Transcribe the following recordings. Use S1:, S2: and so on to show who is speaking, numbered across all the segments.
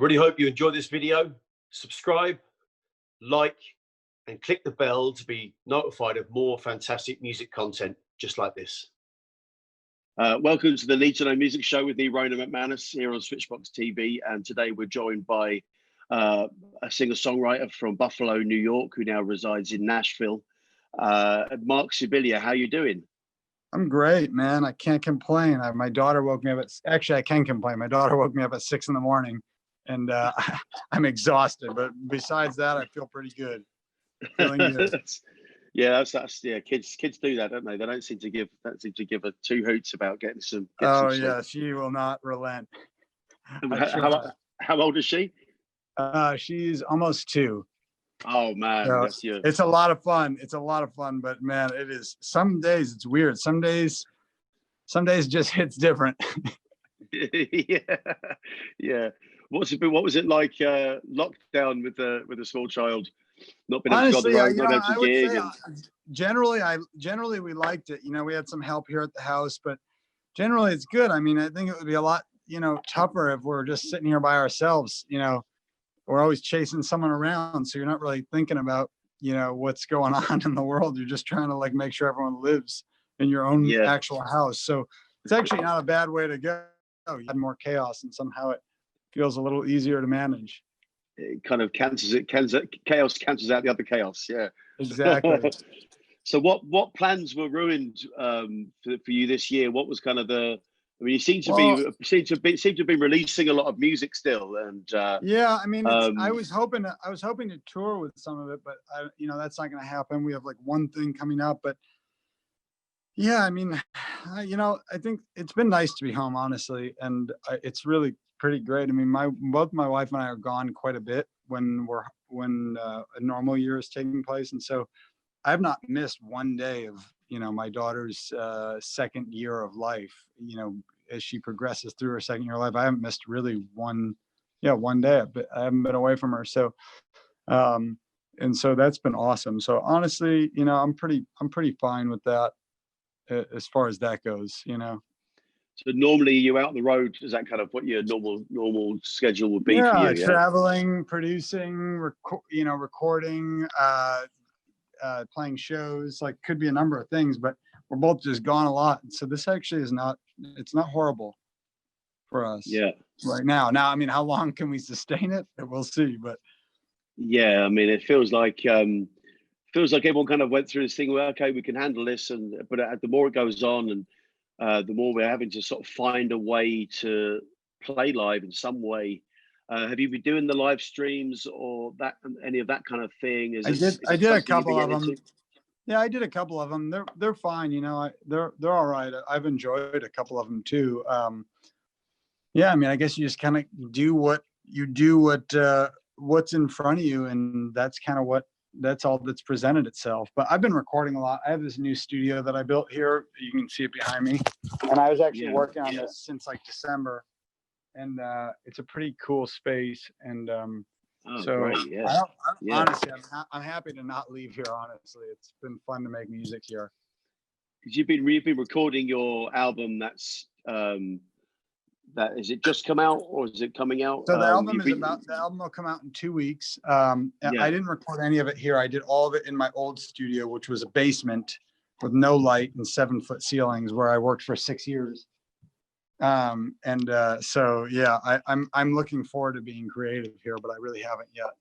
S1: I really hope you enjoyed this video. Subscribe, like, and click the bell to be notified of more fantastic music content just like this. Welcome to the Need to Know Music Show with me, Rona McManus, here on Switchbox TV. And today we're joined by a singer-songwriter from Buffalo, New York, who now resides in Nashville. Marc Scibilia, how you doing?
S2: I'm great, man. I can't complain. My daughter woke me up actually, I can complain. My daughter woke me up at 6 a.m. and I'm exhausted. But besides that, I feel pretty good. Feeling good.
S1: Yeah, that's kids do that, don't they? They don't seem to give a two hoots about getting some
S2: sleep.
S1: Yeah,
S2: she will not relent.
S1: How old is she?
S2: She's almost 2.
S1: Oh man,
S2: so it's a lot of fun. It's a lot of fun, but man, it is. Some days it's weird. Some days just hits different.
S1: yeah. What was it like lockdown with a small child? Not been able to go on the road, not able to gig.
S2: Generally we liked it. We had some help here at the house, but generally it's good. I mean, I think it would be a lot, tougher if we're just sitting here by ourselves. We're always chasing someone around, so you're not really thinking about, what's going on in the world. You're just trying to make sure everyone lives in your own actual house. So it's actually not a bad way to go. You had more chaos, and somehow it feels a little easier to manage.
S1: It kind of chaos cancels out the other chaos. Yeah,
S2: exactly.
S1: So what plans were ruined for you this year? What was kind of you seem to have been releasing a lot of music still, and
S2: yeah, I mean, I was hoping to tour with some of it, but that's not going to happen. We have one thing coming up, but yeah, I mean, I think it's been nice to be home, honestly, and it's really pretty great. I mean, both my wife and I are gone quite a bit when a normal year is taking place, and so I've not missed one day of my daughter's second year of life. As she progresses through her second year of life, I haven't missed really one day. But I haven't been away from her, so and so that's been awesome. So honestly, I'm pretty fine with that as far as that goes.
S1: So normally you out on the road. Is that kind of what your normal schedule would be for you? Yeah,
S2: traveling, producing, recording, playing shows. Could be a number of things, but we're both just gone a lot. So this actually it's not horrible for us.
S1: Yeah.
S2: Right now. Now, I mean, how long can we sustain it? We'll see. But
S1: yeah, I mean, it feels like everyone kind of went through this thing where, okay, we can handle this, but the more it goes on, and the more we're having to sort of find a way to play live in some way. Have you been doing the live streams or any of that kind of thing?
S2: I did a couple of them. Yeah, I did a couple of them. They're fine. They're all right. I've enjoyed a couple of them too. Yeah, I mean, I guess you just kind of do what's in front of you, and that's all that's presented itself. But I've been recording a lot. I have this new studio that I built here. You can see it behind me. And I was actually working on this since December. And it's a pretty cool space. And
S1: great, yeah.
S2: Honestly, I'm happy to not leave here, honestly. It's been fun to make music here.
S1: Because you've been recording your album is it just come out, or is it coming out?
S2: So the album will come out in 2 weeks. I didn't record any of it here. I did all of it in my old studio, which was a basement with no light and 7-foot ceilings, where I worked for 6 years. So yeah, I'm looking forward to being creative here, but I really haven't yet.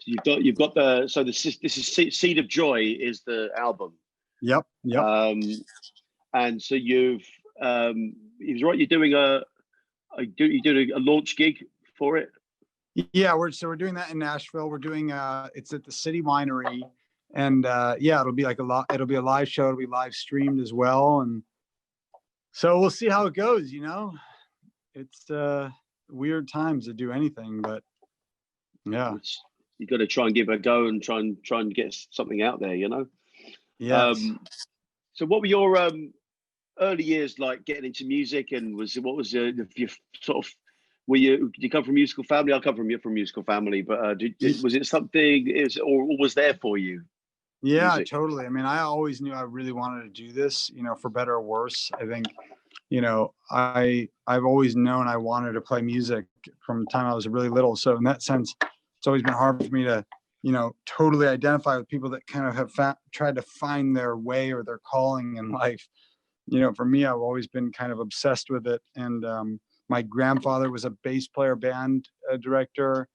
S1: You've got this is Seed of Joy is the album.
S2: Yep.
S1: And so you're doing a launch gig for it.
S2: Yeah, we're doing that in Nashville. We're doing it's at the City Winery, and it'll be it'll be a live show. It'll be live streamed as well, and so we'll see how it goes. It's weird times to do anything, but yeah,
S1: you got to try and give it a go and try and get something out there.
S2: Yeah.
S1: So what were your early years like getting into music, and what was your sort of, do you come from a musical family? I come from a musical family, but was it something or was there for you?
S2: Yeah, music? Totally. I mean, I always knew I really wanted to do this, for better or worse. I think, I've always known I wanted to play music from the time I was really little. So in that sense, it's always been hard for me to, totally identify with people that kind of have tried to find their way or their calling in life. For me, I've always been kind of obsessed with it. And my grandfather was a bass player, band director,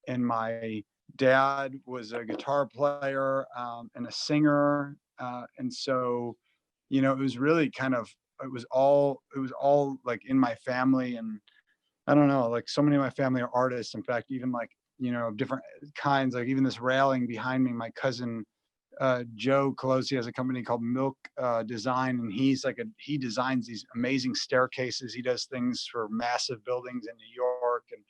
S2: and my dad was a guitar player and a singer. And so, it was really it was all like in my family. And I don't know, like so many of my family are artists. In fact, even like, different kinds, like even this railing behind me, my cousin, Joe Colosi has a company called Milk Design, and he designs these amazing staircases. He does things for massive buildings in New York. And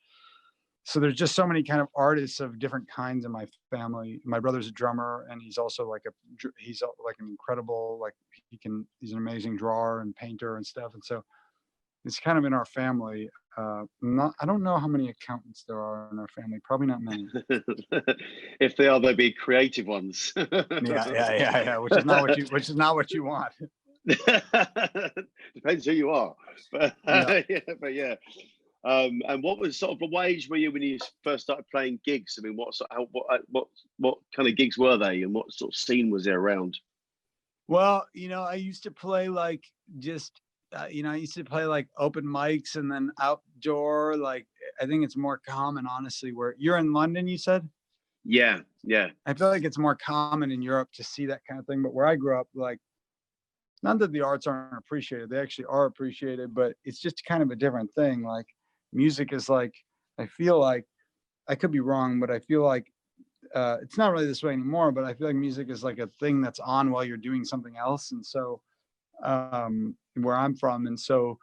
S2: so there's just so many kind of artists of different kinds in my family. My brother's a drummer, and he's also like an incredible, like he's an amazing drawer and painter and stuff. And so it's kind of in our family. I don't know how many accountants there are in our family. Probably not many.
S1: If they are, they'll be creative ones.
S2: Yeah. Which is not what you want.
S1: Depends who you are. But yeah. And what was sort of the age were you when you first started playing gigs? I mean, what kind of gigs were they, and what sort of scene was there around?
S2: Well, I used to play like just. I used to play like open mics and then outdoor. Like, I think it's more common, honestly, where you're in London, you said?
S1: Yeah.
S2: I feel like it's more common in Europe to see that kind of thing. But where I grew up, like, not that the arts aren't appreciated, they actually are appreciated, but it's just kind of a different thing. Like, music is like, I feel like, I could be wrong, but I feel like it's not really this way anymore, but I feel like music is like a thing that's on while you're doing something else. And so, where I'm from. And so,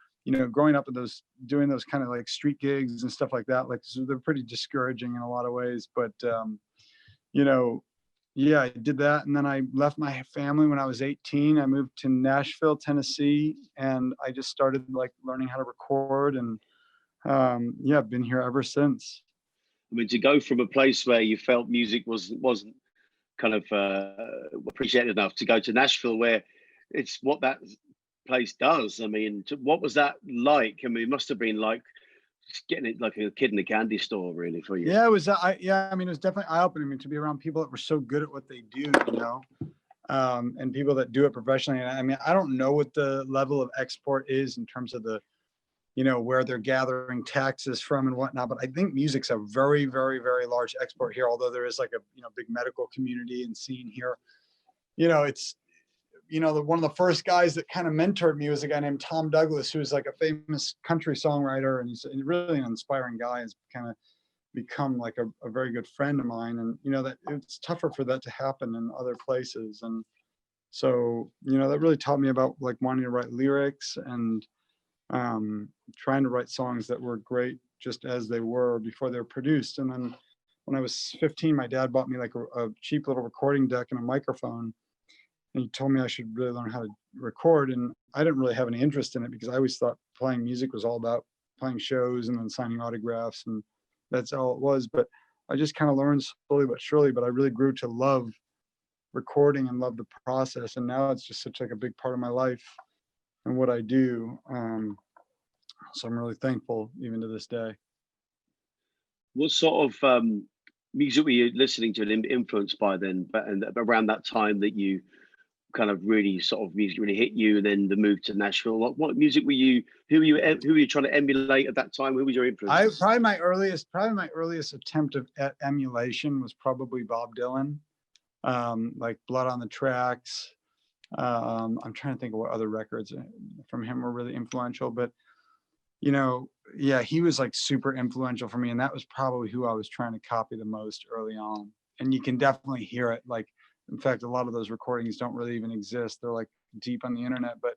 S2: growing up with doing those kind of like street gigs and stuff like that, like, so they're pretty discouraging in a lot of ways, but, yeah, I did that. And then I left my family when I was 18. I moved to Nashville, Tennessee, and I just started like learning how to record. And, I've been here ever since.
S1: I mean, to go from a place where you felt music wasn't kind of appreciated enough to go to Nashville, where it's what that place does. I mean, what was that like? I mean, it must have been like getting it like a kid in a candy store, really, for you.
S2: Yeah, it was. I mean, it was definitely eye-opening. I mean, to be around people that were so good at what they do, and people that do it professionally. And I mean, I don't know what the level of export is in terms of the, where they're gathering taxes from and whatnot. But I think music's a very, very, very large export here. Although there is like a big medical community and scene here. It's. One of the first guys that kind of mentored me was a guy named Tom Douglas, who's like a famous country songwriter, and he's really an inspiring guy. Has kind of become like a very good friend of mine, and that it's tougher for that to happen in other places. And so that really taught me about like wanting to write lyrics and trying to write songs that were great just as they were before they were produced. And then when I was 15, my dad bought me like a cheap little recording deck and a microphone. And he told me I should really learn how to record. And I didn't really have any interest in it because I always thought playing music was all about playing shows and then signing autographs. And that's all it was. But I just kind of learned slowly but surely. But I really grew to love recording and love the process. And now it's just such like a big part of my life and what I do. So I'm really thankful even to this day.
S1: What sort of music were you listening to and influenced by then? And around that time that you kind of really sort of music really hit you, and then the move to Nashville, what music were you, who were you trying to emulate at that time? Who was your influence?
S2: Probably my earliest attempt at emulation was probably Bob Dylan, like Blood on the Tracks. I'm trying to think of what other records from him were really influential, but he was like super influential for me, and that was probably who I was trying to copy the most early on. And you can definitely hear it. Like, in fact, a lot of those recordings don't really even exist. They're like deep on the internet, but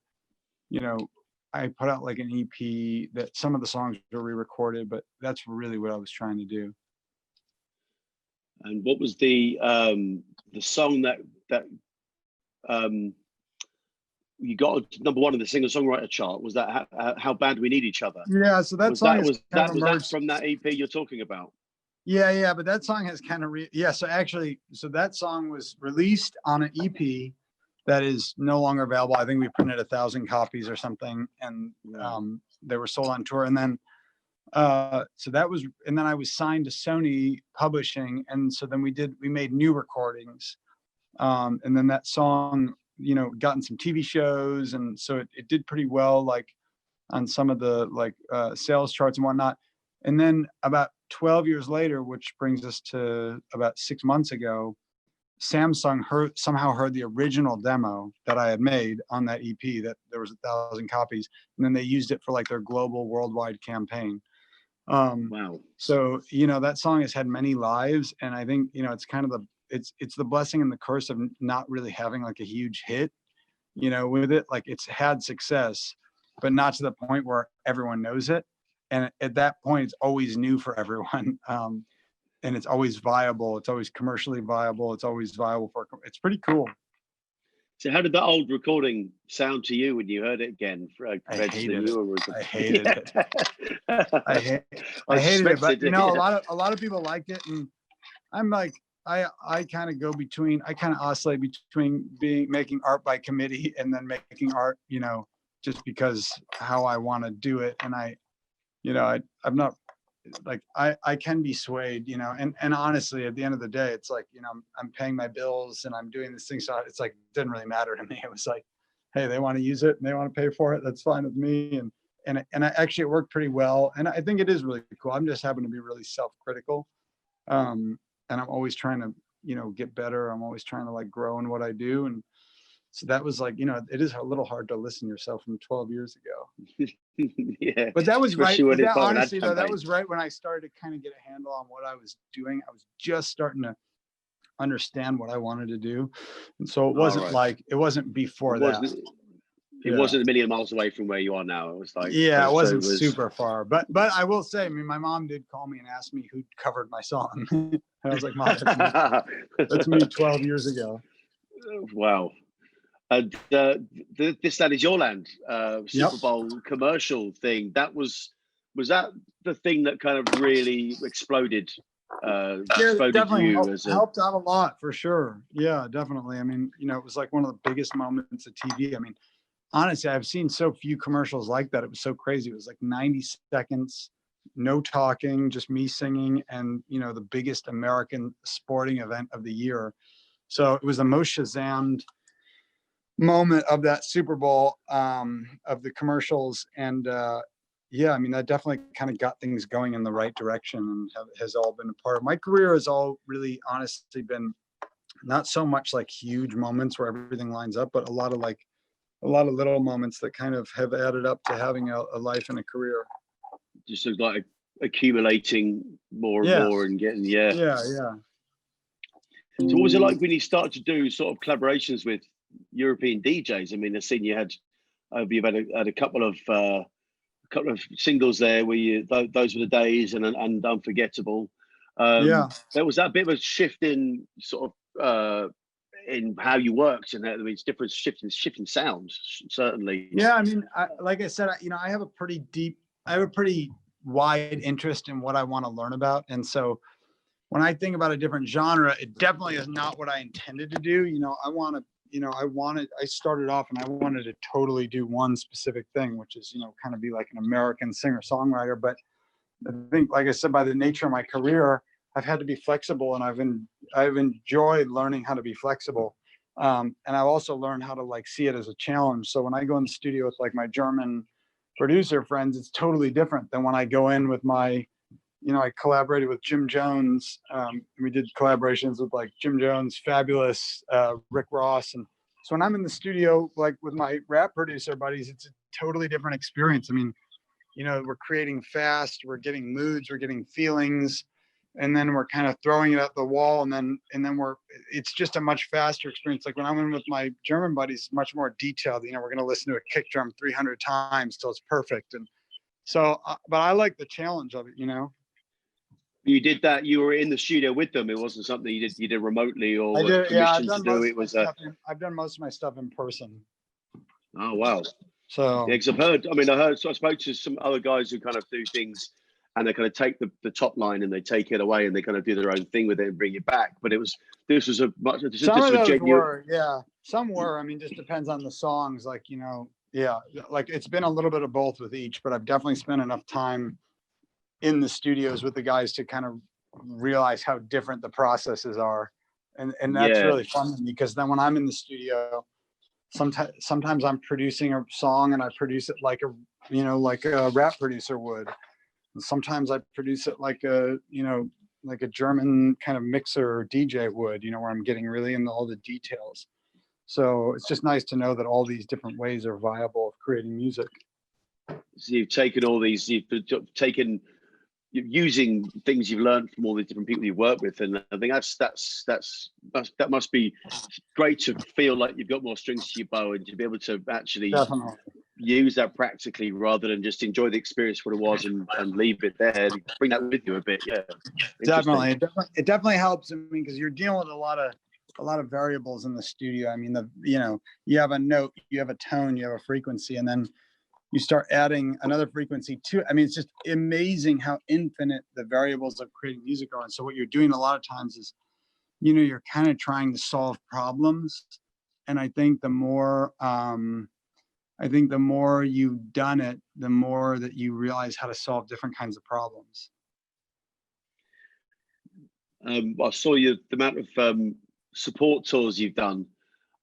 S2: I put out like an EP that some of the songs were re-recorded, but that's really what I was trying to do.
S1: And what was the song that you got number one in the singer-songwriter chart? Was that How Bad We Need Each Other?
S2: Yeah, so that song was
S1: that from that EP you're talking about?
S2: Yeah, but that song has kind of so that song was released on an EP that is no longer available. I think we printed 1,000 copies or something, and they were sold on tour. And then so that was, and then I was signed to Sony Publishing, and so then we made new recordings, and then that song, you know, got in some TV shows, and so it did pretty well, like on some of the like sales charts and whatnot. And then about 12 years later, which brings us to about 6 months ago, Samsung somehow heard the original demo that I had made on that EP, that there was 1,000 copies, and then they used it for like their global worldwide campaign.
S1: Wow.
S2: So, you know, that song has had many lives, and I think, you know, it's kind of it's the blessing and the curse of not really having like a huge hit, you know, with it. Like, it's had success, but not to the point where everyone knows it. And at that point, it's always new for everyone. And it's always viable. It's always commercially viable. It's always viable it's pretty cool.
S1: So how did that old recording sound to you when you heard it again?
S2: I hated it. I hated it, but you know, a lot of people liked it, and I'm like, I kind of go between, I kind of oscillate between making art by committee and then making art, you know, just because how I want to do it. And I'm not like, I can be swayed, you know, and honestly, at the end of the day, it's like, you know, I'm paying my bills and I'm doing this thing. So it's like, it didn't really matter to me. It was like, hey, they want to use it and they want to pay for it. That's fine with me. And actually it worked pretty well. And I think it is really cool. I'm just happen to be really self-critical. And I'm always trying to, you know, get better. I'm always trying to like grow in what I do. And so that was like, you know, it is a little hard to listen to yourself from 12 years ago.
S1: Yeah.
S2: But that was right. Honestly, though, that was right when I started to kind of get a handle on what I was doing. I was just starting to understand what I wanted to do. And so it wasn't like, it wasn't before that.
S1: It wasn't a million miles away from where you are now. It was like,
S2: yeah, it wasn't super far. But I will say, I mean, my mom did call me and ask me who covered my song. And I was like, Mom, that's me 12 years ago.
S1: Wow. And This Land Is Your Land, Super Bowl commercial thing, was that the thing that kind of really exploded?
S2: Definitely helped out a lot, for sure. Yeah, definitely. I mean, you know, it was like one of the biggest moments of TV. I mean, honestly, I've seen so few commercials like that. It was so crazy. It was like 90 seconds, no talking, just me singing, and, you know, the biggest American sporting event of the year. So it was the most Shazammed moment of that Super Bowl, of the commercials. And yeah, I mean, that definitely kind of got things going in the right direction, and has all been a part of my career. Has all really honestly been not so much like huge moments where everything lines up, but a lot of little moments that kind of have added up to having a life and a career.
S1: Just like accumulating more and more and getting,
S2: yeah.
S1: So what was it like when you started to do sort of collaborations with European DJs? I mean, I've seen you've had a couple of singles there where those were the days, and Unforgettable. There was that bit of a shift in sort of in how you worked, and that means different shifting sounds, certainly.
S2: Yeah, I mean, like I said, you know, I have a pretty wide interest in what I want to learn about, and so when I think about a different genre, it definitely is not what I intended to do. You know, I started off and I wanted to totally do one specific thing, which is, you know, kind of be like an American singer-songwriter. But I think, like I said, by the nature of my career, I've had to be flexible, and I've enjoyed learning how to be flexible. And I've also learned how to like see it as a challenge. So when I go in the studio with like my German producer friends, it's totally different than when I go in with my, you know, I collaborated with Jim Jones. We did collaborations with like Jim Jones, Fabulous, Rick Ross. And so when I'm in the studio, like with my rap producer buddies, it's a totally different experience. I mean, you know, we're creating fast, we're getting moods, we're getting feelings, and then we're kind of throwing it at the wall. And then it's just a much faster experience. Like when I'm in with my German buddies, it's much more detailed. You know, we're going to listen to a kick drum 300 times till it's perfect. And so, but I like the challenge of it, you know.
S1: You did that. You were in the studio with them. It wasn't something you did remotely or commissioned to do. It was.
S2: I've done most of my stuff in person.
S1: Oh wow!
S2: So
S1: yeah, because I spoke to some other guys who kind of do things, and they kind of take the top line and they take it away and they kind of do their own thing with it and bring it back. But this was a genuine.
S2: some were. I mean, just depends on the songs. Like, you know, yeah, like it's been a little bit of both with each, but I've definitely spent enough time in the studios with the guys to kind of realize how different the processes are. And that's really fun because then when I'm in the studio, sometimes I'm producing a song and I produce it like a, you know, like a rap producer would. And sometimes I produce it like a, you know, like a German kind of mixer or DJ would, you know, where I'm getting really into all the details. So it's just nice to know that all these different ways are viable of creating music.
S1: So you've taken all these, you're using things you've learned from all these different people you work with, and I think that must be great to feel like you've got more strings to your bow and to be able to actually use that practically rather than just enjoy the experience for what it was and leave it there. Bring that with you a bit, yeah.
S2: Definitely, it definitely helps. I mean, because you're dealing with a lot of variables in the studio. I mean, you know, you have a note, you have a tone, you have a frequency, and then you start adding another frequency to it. I mean, it's just amazing how infinite the variables of creating music are. And so what you're doing a lot of times is, you know, you're kind of trying to solve problems. And I think the more you've done it, the more that you realize how to solve different kinds of problems.
S1: I saw the amount of support tours you've done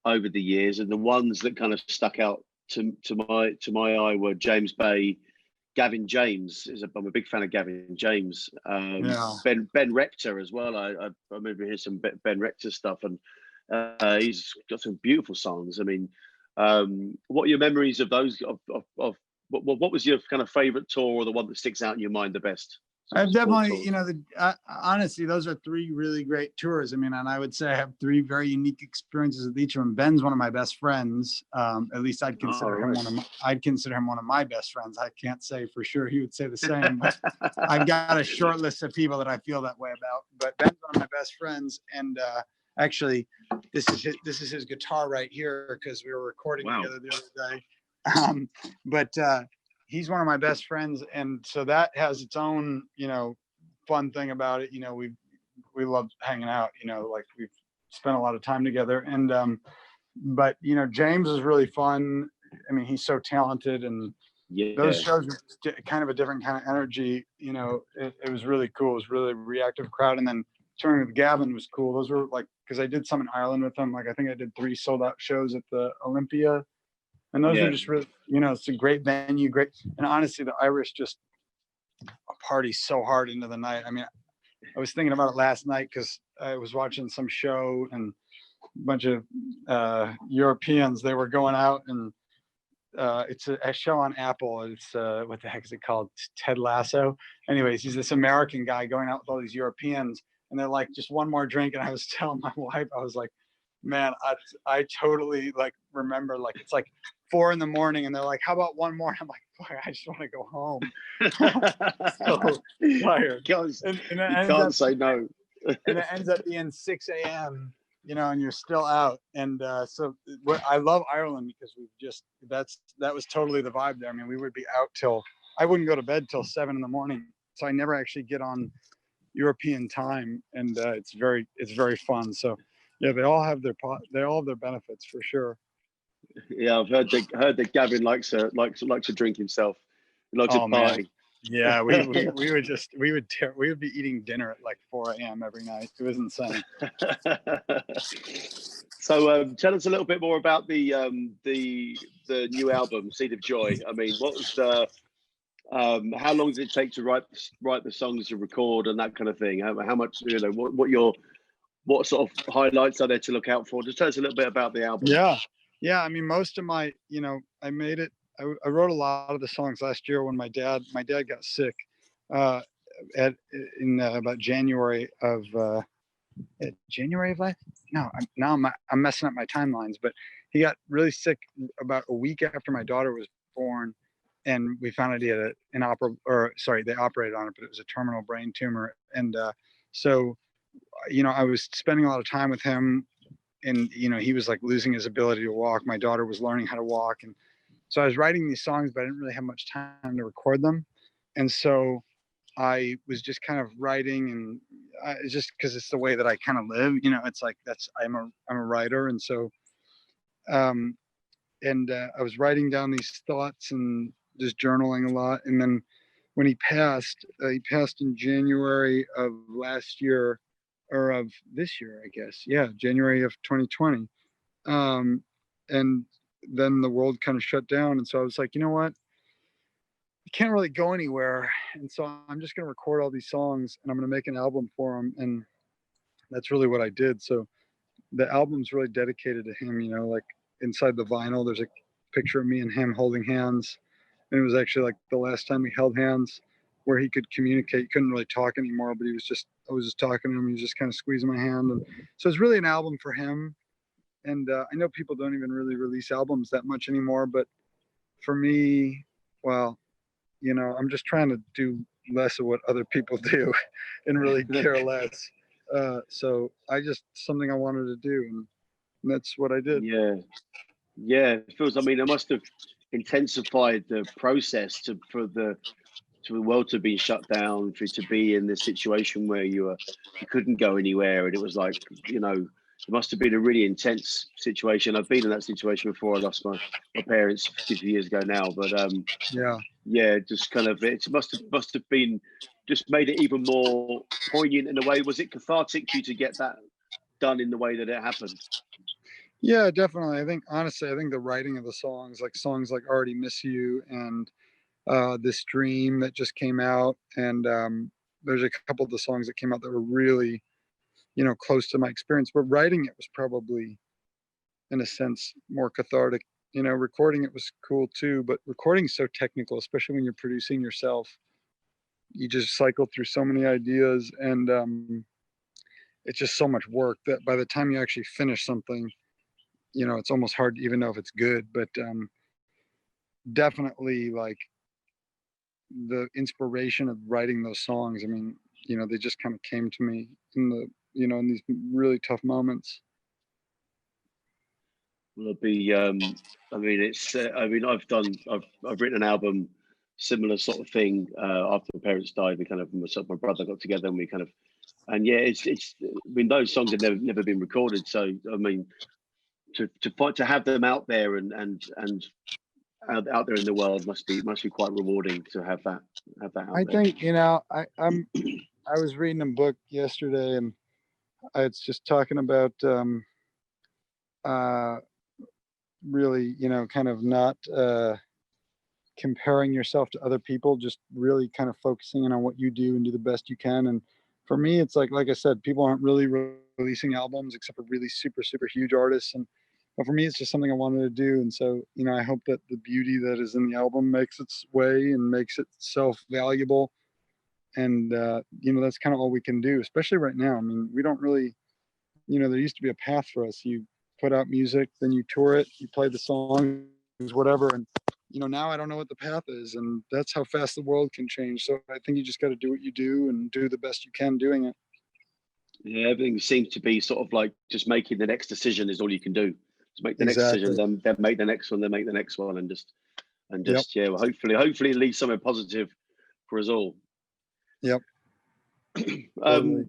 S1: over the years, and the ones that kind of stuck out to my eye were James Bay, Gavin James. I'm a big fan of Gavin James. Ben Rector as well. I remember hearing some Ben Rector stuff, and he's got some beautiful songs. I mean, what are your memories of those? What was your kind of favorite tour, or the one that sticks out in your mind the best?
S2: I've definitely, you know, honestly, those are 3 really great tours. I mean, and I would say I have 3 very unique experiences with each of them. Ben's one of my best friends. At least I'd consider him one of my best friends. I can't say for sure he would say the same, but I've got a short list of people that I feel that way about. But Ben's one of my best friends, and actually, this is his guitar right here because we were recording together the other day. He's one of my best friends, and so that has its own, you know, fun thing about it. You know, we love hanging out, you know, like we've spent a lot of time together. And but you know, James is really fun. I mean, he's so talented, and those shows were kind of a different kind of energy. You know, it was really cool. It was really a reactive crowd. And then touring with Gavin was cool. Those were like, because I did some in Ireland with him. Like I think I did 3 sold out shows at the Olympia. And those are just really, you know, it's a great venue, great. And honestly, the Irish just party so hard into the night. I mean, I was thinking about it last night because I was watching some show and a bunch of Europeans, they were going out, and it's a show on Apple. It's what the heck is it called? Ted Lasso. Anyways, he's this American guy going out with all these Europeans, and they're like, just one more drink. And I was telling my wife, I was like, man, I totally like remember, like it's like 4 a.m. and they're like, how about one more? I'm like, boy, I just want to go home. So tired.
S1: You can't say no.
S2: And it ends up being 6 a.m., you know, and you're still out. And so I love Ireland because that was totally the vibe there. I mean, we would be out I wouldn't go to bed till 7 a.m. So I never actually get on European time, and it's very fun. So yeah, they all have their benefits for sure.
S1: Yeah, I've heard that Gavin likes to drink himself. He likes to party.
S2: Man. Yeah, we would be eating dinner at like 4 a.m. every night. It was insane.
S1: So tell us a little bit more about the new album, Seed of Joy. I mean, what was how long did it take to write the songs, to record, and that kind of thing? How much, you know, what sort of highlights are there to look out for? Just tell us a little bit about the album.
S2: Yeah. I mean, most of my, you know, I made it. I wrote a lot of the songs last year when my dad got sick in about January of last. No, I'm messing up my timelines, but he got really sick about a week after my daughter was born, and we found out he had they operated on it, but it was a terminal brain tumor. And so, you know, I was spending a lot of time with him, and, you know, he was like losing his ability to walk. My daughter was learning how to walk. And so I was writing these songs, but I didn't really have much time to record them. And so I was just kind of writing, and it's just because it's the way that I kind of live, you know, it's like I'm a writer. And so And I was writing down these thoughts and just journaling a lot. And then when he passed in January of last year, or of this year, I guess. Yeah, January of 2020. And then the world kind of shut down. And so I was like, you know what? I can't really go anywhere. And so I'm just going to record all these songs and I'm going to make an album for him. And that's really what I did. So the album's really dedicated to him, like inside the vinyl, there's a picture of me and him holding hands. And it was actually like the last time we held hands where he could communicate. He couldn't really talk anymore, but I was just talking to him. He was just kind of squeezing my hand. And so it's really an album for him. And I know people don't even really release albums that much anymore, but for me, well, I'm just trying to do less of what other people do and really care less. So something I wanted to do, and that's what I did.
S1: Yeah, it feels, I mean, it must have intensified the process for the world to be shut down, for it to be in this situation where you couldn't go anywhere, and it was like, it must have been a really intense situation. I've been in that situation before. I lost my parents 50 years ago now, but just kind of, it must have been, just made it even more poignant in a way. Was it cathartic for you to get that done in the way that it happened?
S2: Yeah, definitely. Honestly, I think the writing of the songs like Already Miss You and This Dream that just came out, and there's a couple of the songs that came out that were really, close to my experience, but writing it was probably, in a sense, more cathartic. Recording it was cool too, but recording is so technical, especially when you're producing yourself. You just cycle through so many ideas, and it's just so much work that by the time you actually finish something, it's almost hard to even know if it's good. But definitely, like, the inspiration of writing those songs, I mean, they just kind of came to me in these really tough moments.
S1: Will be, I mean, it's, I mean, I've written an album, similar sort of thing, after my parents died. We kind of, myself, my brother got together, and we kind of, and yeah, it's, I mean, those songs have never been recorded. So, I mean, to have them out there and out there in the world must be quite rewarding to have that out there.
S2: I think, I was reading a book yesterday, and it's just talking about really, kind of not comparing yourself to other people, just really kind of focusing in on what you do and do the best you can. And for me, it's like I said, people aren't really releasing albums except for really super, super huge artists. But for me, it's just something I wanted to do. And so, I hope that the beauty that is in the album makes its way and makes itself valuable. And, that's kind of all we can do, especially right now. I mean, we don't really, there used to be a path for us. You put out music, then you tour it, you play the songs, whatever. And, now I don't know what the path is. And that's how fast the world can change. So I think you just got to do what you do and do the best you can doing it.
S1: Yeah, everything seems to be sort of like just making the next decision is all you can do. Just make the next decision, then make the next one, then make the next one, and just yeah. Well, hopefully it leads somewhere positive for us all.
S2: Yep.
S1: Totally.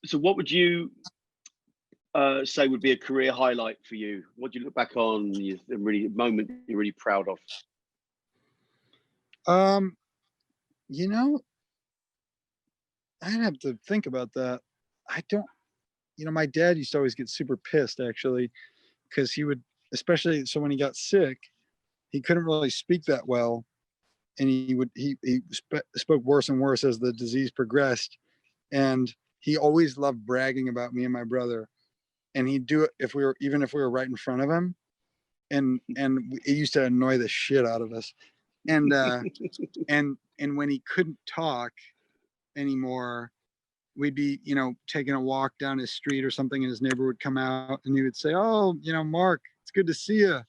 S1: So, what would you say would be a career highlight for you? What do you look back on? The moment you're really proud of?
S2: I'd have to think about that. I don't. My dad used to always get super pissed, actually, because he would, especially so when he got sick, he couldn't really speak that well, and he spoke worse and worse as the disease progressed, and he always loved bragging about me and my brother, and he'd do it if we were right in front of him, and it used to annoy the shit out of us, and and when he couldn't talk anymore, we'd be, taking a walk down his street or something, and his neighbor would come out and he would say, "Oh, Mark, it's good to see you.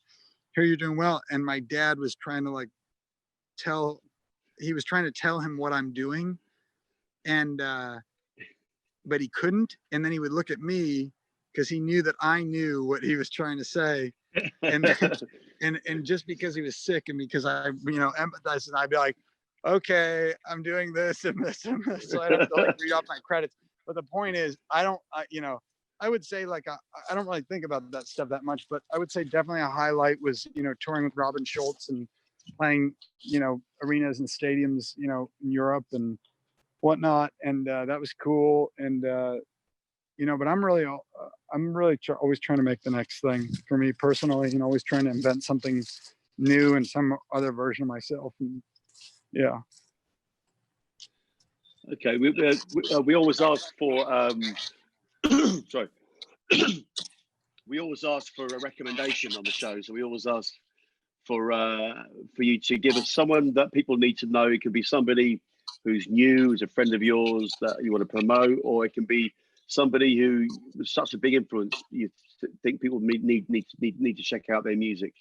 S2: Hear you're doing well." And my dad was trying to tell him what I'm doing, and but he couldn't. And then he would look at me because he knew that I knew what he was trying to say, and and just because he was sick and because I empathized, and I'd be like, "Okay, I'm doing this and this and this," so I don't have to read off my credits. But the point is, I don't, I would say like I don't really think about that stuff that much, but I would say definitely a highlight was, you know, touring with Robin Schultz and playing, you know, arenas and stadiums, you know, in Europe and whatnot, and that was cool. And you know, but I'm really always trying to make the next thing for me personally, you know, always trying to invent something new and some other version of myself. And yeah.
S1: Okay, we always ask for sorry. We always ask for a recommendation on the show, so we always ask for you to give us someone that people need to know. It can be somebody who's new, who's a friend of yours that you want to promote, or it can be somebody who was such a big influence you think people need to check out their music.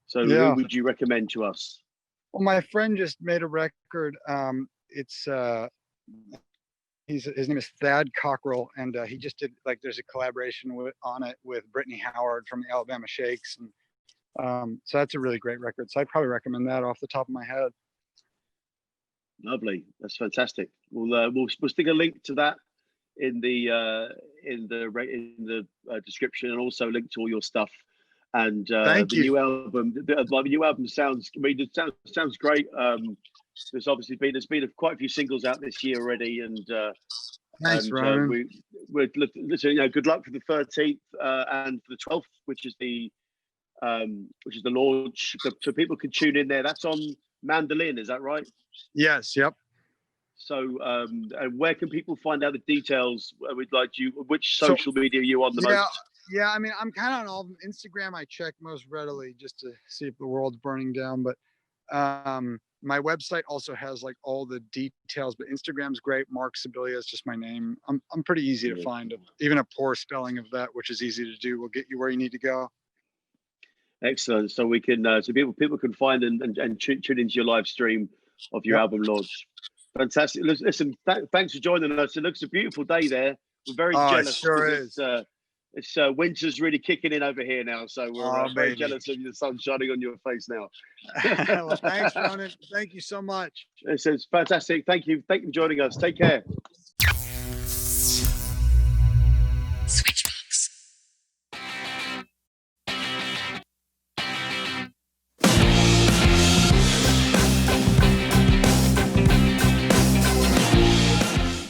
S1: So
S2: Yeah.
S1: who would you recommend to us?
S2: Well, my friend just made a record. It's his name is Thad Cockrell, and he just did, like, there's a collaboration on it with Brittany Howard from the Alabama Shakes, and so that's a really great record. So I'd probably recommend that off the top of my head.
S1: Lovely, that's fantastic. We'll stick a link to that in the description, and also link to all your stuff. And the new album, the new album sounds. I mean, it sounds great. There's obviously been quite a few singles out this year already, and
S2: thanks, Ryan.
S1: We're you know, good luck for the 13th and for the 12th, which is the launch. So people can tune in there. That's on Mandolin, is that right?
S2: Yes. Yep.
S1: So, and where can people find out the details? We'd like you. Which social media are you on the most?
S2: Yeah, I mean, I'm kind of on all of them. Instagram I check most readily just to see if the world's burning down. But my website also has like all the details. But Instagram's great. Marc Scibilia is just my name. I'm pretty easy to find. Even a poor spelling of that, which is easy to do, will get you where you need to go.
S1: Excellent. So we can so people can find and tune into your live stream of your album launch. Fantastic. Listen, thanks for joining us. It looks a beautiful day there. We're very jealous.
S2: It sure is.
S1: It's winter's really kicking in over here now, so we're very jealous of the sun shining on your face now.
S2: Well, thanks, Ronan. Thank you so much.
S1: It's fantastic. Thank you for joining us. Take care.